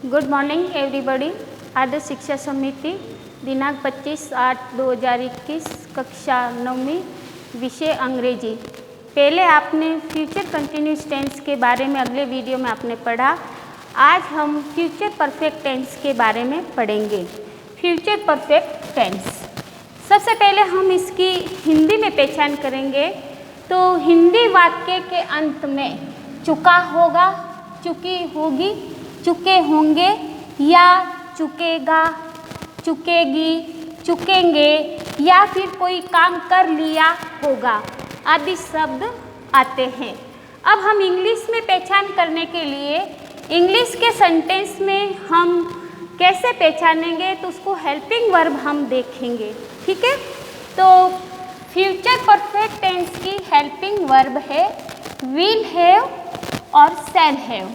Good morning everybody. आदर्श शिक्षा समिति दिनांक 25/8/2021 कक्षा 9वीं विषय अंग्रेजी। पहले आपने फ्यूचर कंटिन्यूस टेंस के बारे में अगले वीडियो में आपने पढ़ा। आज हम फ्यूचर परफेक्ट टेंस के बारे में पढ़ेंगे। फ्यूचर परफेक्ट टेंस, सबसे पहले हम इसकी हिंदी में पहचान करेंगे। तो हिंदी वाक्य के अंत में चुका होगा, चुकी होगी, चुके होंगे या चुकेगा, चुकेगी, चुकेंगे या फिर कोई काम कर लिया होगा आदि शब्द आते हैं। अब हम इंग्लिश में पहचान करने के लिए इंग्लिश के सेंटेंस में हम कैसे पहचानेंगे तो उसको हेल्पिंग वर्ब हम देखेंगे। ठीक है, तो फ्यूचर परफेक्ट टेंस की हेल्पिंग वर्ब है विल हैव और शैल हैव।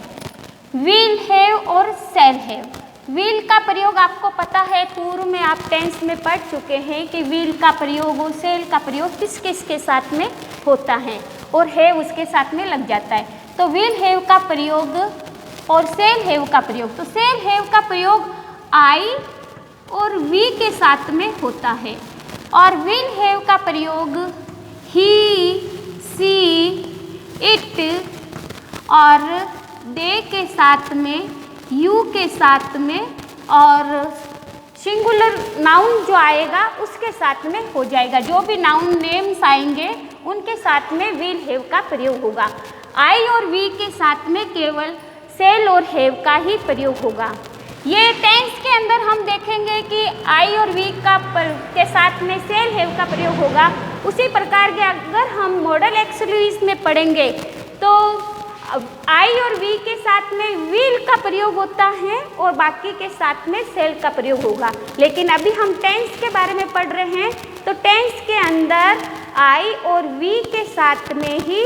विल हैव और शैल हैव। विल का प्रयोग आपको पता है, पूर्व में आप टेंस में पढ़ चुके हैं कि विल का प्रयोग और शैल का प्रयोग किस किस के साथ में होता है और हैव उसके साथ में लग जाता है। तो विल हैव का प्रयोग और शैल हैव का प्रयोग, तो शैल हैव का प्रयोग आई और वी के साथ में होता है और विल हैव का प्रयोग ही, सी, इट और दे के साथ में, यू के साथ में और सिंगुलर नाउन जो आएगा उसके साथ में हो जाएगा। जो भी नाउन नेम्स आएंगे उनके साथ में विल हैव का प्रयोग होगा। आई और वी के साथ में केवल शैल और हैव का ही प्रयोग होगा। ये टेंस के अंदर हम देखेंगे कि आई और वी के साथ में शैल हैव का प्रयोग होगा। उसी प्रकार के अगर हम मॉडल एक्सक्लूसिव में पढ़ेंगे तो आई और वी के साथ में विल का प्रयोग होता है और बाकी के साथ में शैल का प्रयोग होगा। लेकिन अभी हम टेंस के बारे में पढ़ रहे हैं तो टेंस के अंदर आई और वी के साथ में ही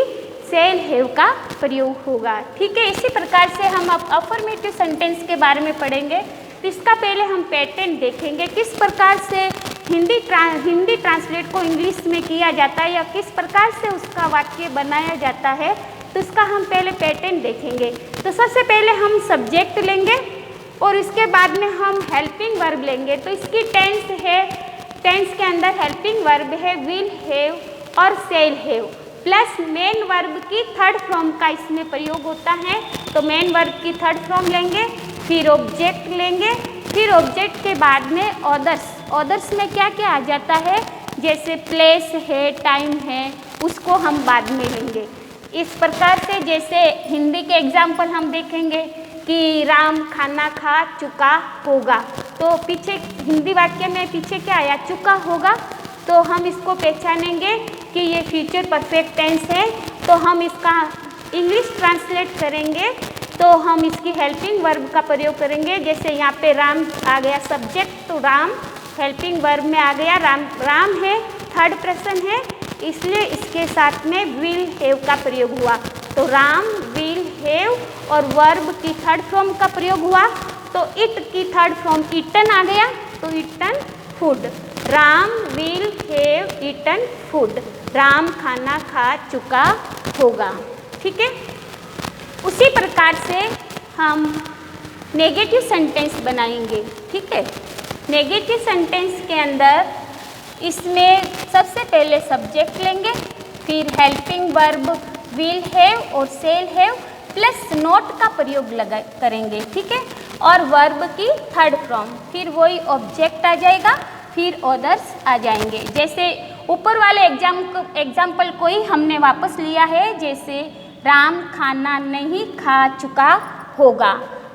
शैल हैव का प्रयोग होगा। ठीक है, इसी प्रकार से हम अब अफर्मेटिव सेंटेंस के बारे में पढ़ेंगे। तो इसका पहले हम पैटर्न देखेंगे, किस प्रकार से हिंदी ट्रांसलेट को इंग्लिश में किया जाता है या किस प्रकार से उसका वाक्य बनाया जाता है। तो इसका हम पहले पैटर्न देखेंगे। तो सबसे पहले हम सब्जेक्ट लेंगे और इसके बाद में हम हेल्पिंग वर्ब लेंगे। तो इसकी टेंस है, टेंस के अंदर हेल्पिंग वर्ब है विल हैव और shall have plus main verb की थर्ड फॉर्म का इसमें प्रयोग होता है। तो मेन वर्ब की थर्ड फॉर्म लेंगे, फिर ऑब्जेक्ट लेंगे, फिर ऑब्जेक्ट के बाद में ऑदर्स। ऑदर्स में क्या क्या आ जाता है, जैसे प्लेस है, टाइम है, उसको हम बाद में लेंगे। इस प्रकार से जैसे हिंदी के एग्जाम्पल हम देखेंगे कि राम खाना खा चुका होगा, तो पीछे हिंदी वाक्य में पीछे क्या आया, चुका होगा। तो हम इसको पहचानेंगे कि ये फ्यूचर परफेक्ट टेंस है। तो हम इसका इंग्लिश ट्रांसलेट करेंगे तो हम इसकी हेल्पिंग वर्ब का प्रयोग करेंगे। जैसे यहाँ पे राम आ गया सब्जेक्ट, तो राम हेल्पिंग वर्ब में आ गया, राम राम है, थर्ड पर्सन है, इसलिए इसके साथ में विल हैव का प्रयोग हुआ। तो राम विल हैव और वर्ब की थर्ड फॉर्म का प्रयोग हुआ। तो इट की थर्ड फॉर्म ईटन आ गया, तो eaten food. Ram will have eaten food, Ram खाना खा चुका होगा। ठीक है, उसी प्रकार से हम नेगेटिव सेंटेंस बनाएंगे। ठीक है, नेगेटिव सेंटेंस के अंदर इसमें सबसे पहले सब्जेक्ट लेंगे, फिर हेल्पिंग वर्ब विल हैव और शैल हैव प्लस नॉट का प्रयोग करेंगे। ठीक है, और वर्ब की थर्ड फॉर्म, फिर वही ऑब्जेक्ट आ जाएगा, फिर ऑदर्स आ जाएंगे। जैसे ऊपर वाले एग्जाम्पल को ही हमने वापस लिया है, जैसे राम खाना नहीं खा चुका होगा,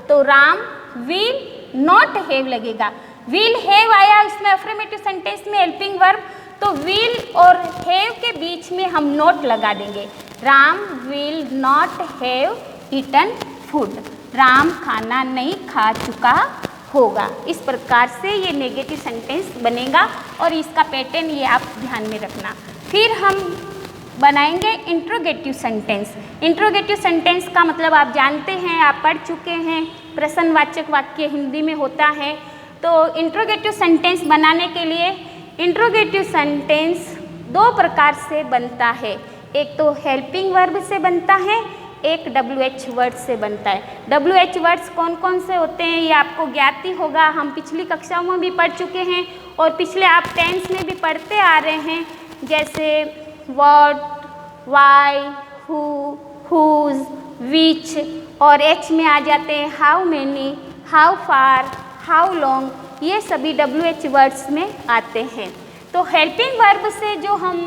तो राम विल नॉट हैव लगेगा। विल हैव आया इसमें अफर्मेटिव सेंटेंस में हेल्पिंग वर्ब, तो विल और हैव के बीच में हम नॉट लगा देंगे। Ram will not have eaten food, Ram खाना नहीं खा चुका होगा। इस प्रकार से ये नेगेटिव सेंटेंस बनेगा और इसका पैटर्न ये आप ध्यान में रखना। फिर हम बनाएंगे इंट्रोगेटिव सेंटेंस। इंट्रोगेटिव सेंटेंस का मतलब आप जानते हैं, आप पढ़ चुके हैं, प्रश्नवाचक वाक्य हिंदी में होता है। तो इंट्रोगेटिव सेंटेंस बनाने के लिए इंट्रोगेटिव सेंटेंस दो प्रकार से बनता है, एक तो हेल्पिंग वर्ब से बनता है, एक WH वर्ड से बनता है। WH वर्ड्स कौन कौन से होते हैं ये आपको ज्ञात ही होगा, हम पिछली कक्षाओं में भी पढ़ चुके हैं और पिछले आप टेंस में भी पढ़ते आ रहे हैं, जैसे व्हाट, व्हाई, हु, हुज, विच, और H में आ जाते हैं how many, how far, how long, ये सभी WH वर्ड्स में आते हैं। तो हेल्पिंग वर्ब से जो हम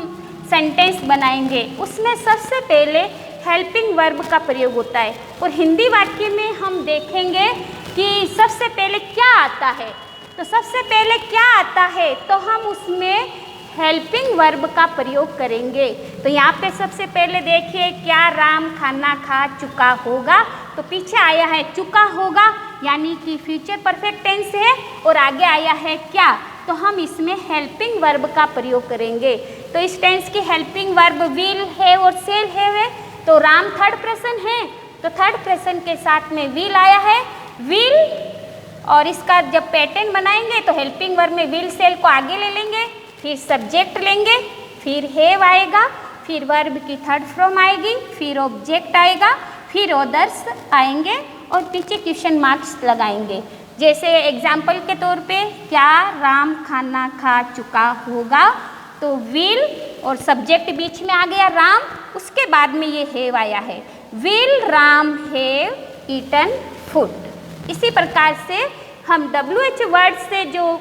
सेंटेंस बनाएंगे उसमें सबसे पहले हेल्पिंग वर्ब का प्रयोग होता है, और हिंदी वाक्य में हम देखेंगे कि सबसे पहले क्या आता है। तो सबसे पहले क्या आता है तो हम उसमें हेल्पिंग वर्ब का प्रयोग करेंगे। तो यहाँ पे सबसे पहले देखिए, क्या राम खाना खा चुका होगा, तो पीछे आया है चुका होगा यानी कि फ्यूचर परफेक्ट टेंस है, और आगे आया है क्या, तो हम इसमें हेल्पिंग वर्ब का प्रयोग करेंगे। तो इस टेंस की हेल्पिंग वर्ब विल है और सेल है। तो राम थर्ड पर्सन है तो थर्ड पर्सन के साथ में विल आया है, विल, और इसका जब पैटर्न बनाएंगे तो हेल्पिंग वर्ब में विल सेल को आगे ले लेंगे, फिर सब्जेक्ट लेंगे, फिर हैव आएगा, फिर वर्ब की थर्ड फॉर्म आएगी, फिर ऑब्जेक्ट आएगा, फिर अदर्स आएंगे और पीछे क्वेश्चन मार्क्स लगाएंगे। जैसे एग्जाम्पल के तौर पे, क्या राम खाना खा चुका होगा, तो विल और सब्जेक्ट बीच में आ गया राम, उसके बाद में ये हैव आया है, will Ram have eaten food. इसी प्रकार से हम WH वर्ड से जो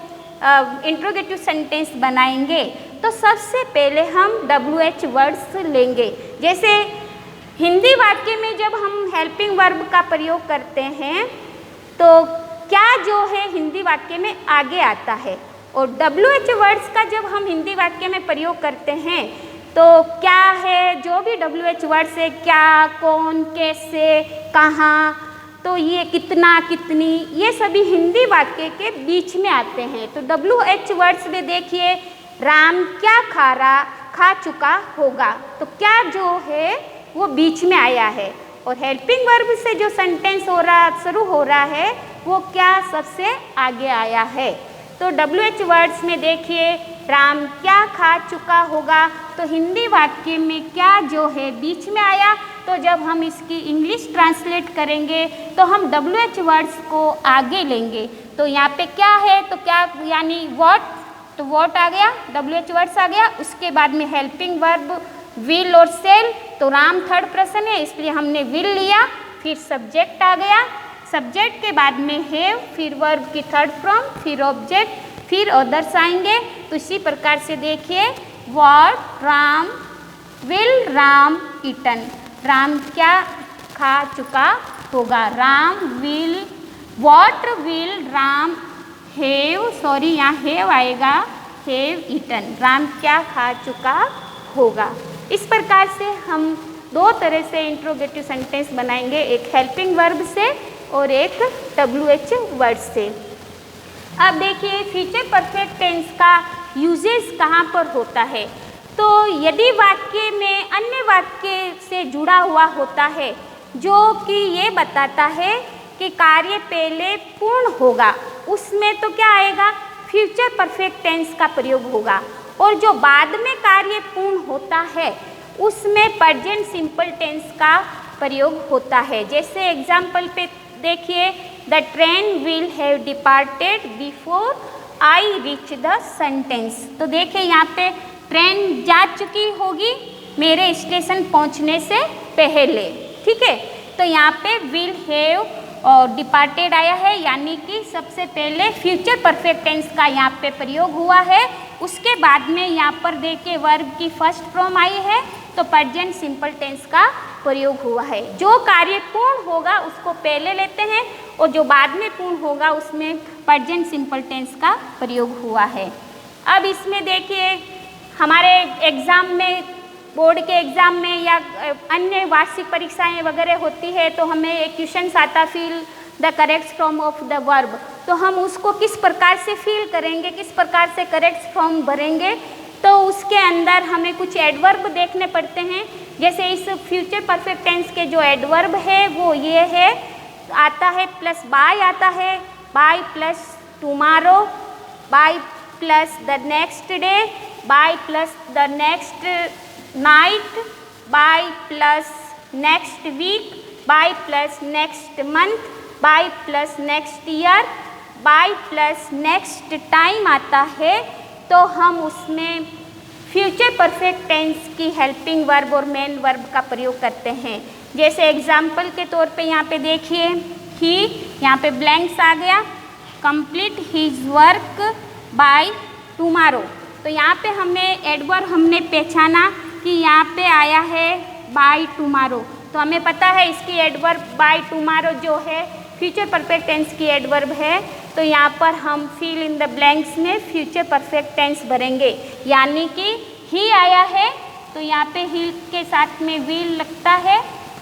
इंट्रोगेटिव सेंटेंस बनाएंगे तो सबसे पहले हम WH वर्ड्स लेंगे। जैसे हिंदी वाक्य में जब हम हेल्पिंग वर्ब का प्रयोग करते हैं तो क्या जो है हिंदी वाक्य में आगे आता है, और WH वर्ड्स का जब हम हिंदी वाक्य में प्रयोग करते हैं तो क्या है, जो भी WH वर्ड्स है, क्या, कौन, कैसे, कहाँ, तो ये कितना, कितनी, ये सभी हिंदी वाक्य के बीच में आते हैं। तो WH वर्ड्स में देखिए, राम क्या खा चुका होगा, तो क्या जो है वो बीच में आया है, और हेल्पिंग वर्ब से जो सेंटेंस शुरू हो रहा है वो क्या सबसे आगे आया है। तो WH वर्ड्स में देखिए, राम क्या खा चुका होगा, तो हिंदी वाक्य में क्या जो है बीच में आया। तो जब हम इसकी इंग्लिश ट्रांसलेट करेंगे तो हम WH वर्ड्स को आगे लेंगे। तो यहाँ पे क्या है, तो क्या यानी व्हाट, तो व्हाट आ गया, WH वर्ड्स आ गया, उसके बाद में हेल्पिंग वर्ब विल और सेल, तो राम थर्ड पर्सन है इसलिए हमने विल लिया, फिर सब्जेक्ट आ गया, सब्जेक्ट के बाद में हैव, फिर वर्ब की थर्ड फॉर्म, फिर ऑब्जेक्ट, फिर अदर्स आएंगे। तो इसी प्रकार से देखिए, what Ram will Ram eaten, Ram क्या खा चुका होगा, Ram will, what will Ram have, sorry यहाँ हैव आएगा, हैव ईटन, राम क्या खा चुका होगा। इस प्रकार से हम दो तरह से इंट्रोगेटिव सेंटेंस बनाएंगे, एक हेल्पिंग वर्ब से और एक WH वर्ड से। अब देखिए फ्यूचर परफेक्ट टेंस का यूजेस कहाँ पर होता है। तो यदि वाक्य में अन्य वाक्य से जुड़ा हुआ होता है जो कि ये बताता है कि कार्य पहले पूर्ण होगा, उसमें तो क्या आएगा, फ्यूचर परफेक्ट टेंस का प्रयोग होगा, और जो बाद में कार्य पूर्ण होता है उसमें प्रेजेंट सिंपल टेंस का प्रयोग होता है। जैसे एग्जाम्पल पे देखिए, the train will have departed before I reach the sentence. तो देखिए यहाँ पे ट्रेन जा चुकी होगी मेरे स्टेशन पहुँचने से पहले, ठीक है। तो यहाँ पे विल हैव और डिपार्टेड आया है, यानी कि सबसे पहले फ्यूचर परफेक्ट टेंस का यहाँ पे प्रयोग हुआ है। उसके बाद में यहाँ पर देखिए वर्ब की फर्स्ट फॉर्म आई है, तो प्रेजेंट सिंपल टेंस का प्रयोग हुआ है। जो कार्य पूर्ण होगा उसको पहले लेते हैं, और जो बाद में पूर्ण होगा उसमें प्रेजेंट सिंपल टेंस का प्रयोग हुआ है। अब इसमें देखिए हमारे एग्ज़ाम में, बोर्ड के एग्ज़ाम में या अन्य वार्षिक परीक्षाएं वगैरह होती है तो हमें एक क्वेश्चन आता, fill the correct form of the verb. तो हम उसको किस प्रकार से फिल करेंगे, किस प्रकार से करेक्ट फॉर्म भरेंगे, तो उसके अंदर हमें कुछ एडवर्ब देखने पड़ते हैं। जैसे इस फ्यूचर परफेक्ट टेंस के जो एडवर्ब है वो ये है, आता है प्लस बाय आता है, by plus tomorrow, by plus the next day, by plus the next night, by plus next week, by plus next month, by plus next year, by plus next time आता है तो हम उसमें future perfect tense की helping verb और main verb का प्रयोग करते हैं। जैसे एग्जाम्पल के तौर पे यहाँ पे देखिए, ही, यहाँ पे ब्लैंक्स आ गया, complete his work by tomorrow. तो यहाँ पे हमें एडवर्ब हमने पहचाना कि यहाँ पे आया है बाय टुमारो, तो हमें पता है इसकी एडवर्ब बाय टुमारो जो है फ्यूचर परफेक्ट टेंस की एडवर्ब है। तो यहाँ पर हम फिल इन द ब्लैंक्स में फ्यूचर परफेक्ट टेंस भरेंगे, यानी कि ही आया है तो यहाँ पे ही के साथ में विल लगता है,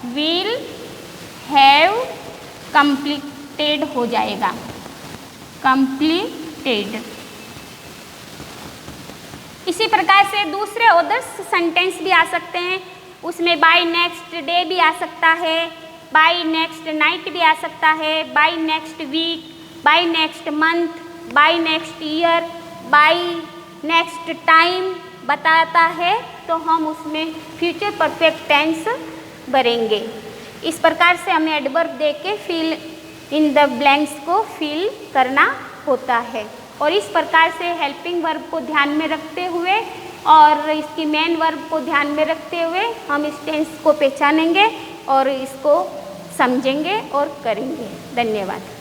विल हैव कंप्लीटेड हो जाएगा, कंप्लीटेड। इसी प्रकार से दूसरे अदर्स सेंटेंस भी आ सकते हैं, उसमें बाय नेक्स्ट डे भी आ सकता है, बाय नेक्स्ट नाइट भी आ सकता है, by next week, by next month, by next year, by next time बताता है तो हम उसमें फ्यूचर परफेक्ट टेंस भरेंगे। इस प्रकार से हमें एडवर्ब दे के फिल इन द ब्लैंक्स को फिल करना होता है। और इस प्रकार से हेल्पिंग वर्ब को ध्यान में रखते हुए और इसकी मेन वर्ब को ध्यान में रखते हुए हम इस टेंस को पहचानेंगे और इसको समझेंगे और करेंगे। धन्यवाद।